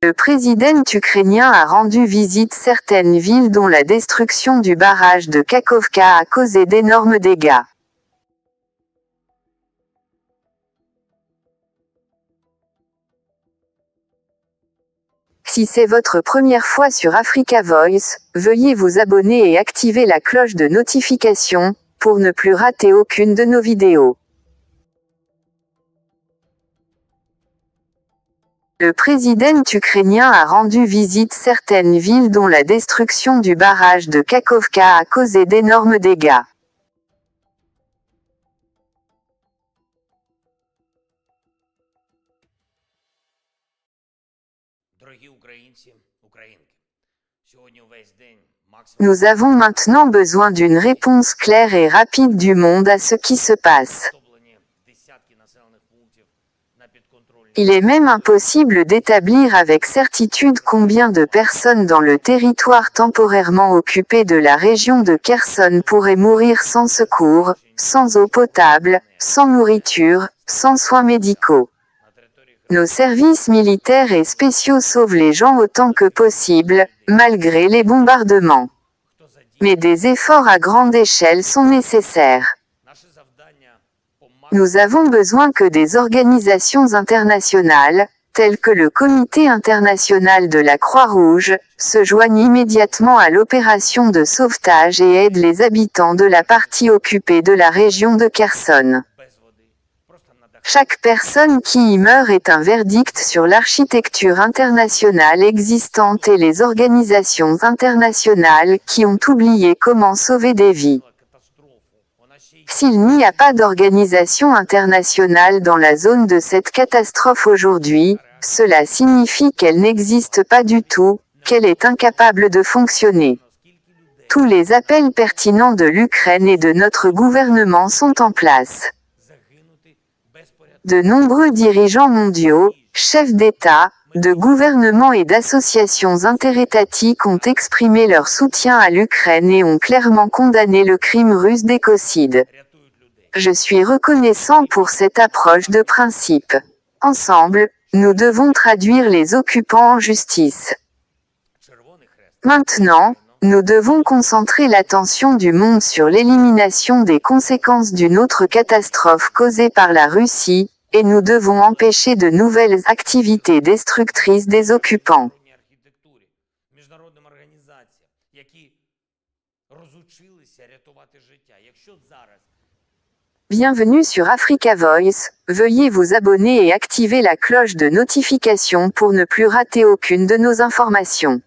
Le président ukrainien a rendu visite certaines villes dont la destruction du barrage de Kakhovka a causé d'énormes dégâts. Si c'est votre première fois sur Africa Voice, veuillez vous abonner et activer la cloche de notification, pour ne plus rater aucune de nos vidéos. Le président ukrainien a rendu visite certaines villes dont la destruction du barrage de Kakhovka a causé d'énormes dégâts. Nous avons maintenant besoin d'une réponse claire et rapide du monde à ce qui se passe. Il est même impossible d'établir avec certitude combien de personnes dans le territoire temporairement occupé de la région de Kherson pourraient mourir sans secours, sans eau potable, sans nourriture, sans soins médicaux. Nos services militaires et spéciaux sauvent les gens autant que possible, malgré les bombardements. Mais des efforts à grande échelle sont nécessaires. Nous avons besoin que des organisations internationales, telles que le Comité international de la Croix-Rouge, se joignent immédiatement à l'opération de sauvetage et aident les habitants de la partie occupée de la région de Kherson. Chaque personne qui y meurt est un verdict sur l'architecture internationale existante et les organisations internationales qui ont oublié comment sauver des vies. S'il n'y a pas d'organisation internationale dans la zone de cette catastrophe aujourd'hui, cela signifie qu'elle n'existe pas du tout, qu'elle est incapable de fonctionner. Tous les appels pertinents de l'Ukraine et de notre gouvernement sont en place. De nombreux dirigeants mondiaux, chefs d'État, de gouvernements et d'associations interétatiques ont exprimé leur soutien à l'Ukraine et ont clairement condamné le crime russe d'écocide. Je suis reconnaissant pour cette approche de principe. Ensemble, nous devons traduire les occupants en justice. Maintenant, nous devons concentrer l'attention du monde sur l'élimination des conséquences d'une autre catastrophe causée par la Russie, et nous devons empêcher de nouvelles activités destructrices des occupants. Bienvenue sur Africa Voice, veuillez vous abonner et activer la cloche de notification pour ne plus rater aucune de nos informations.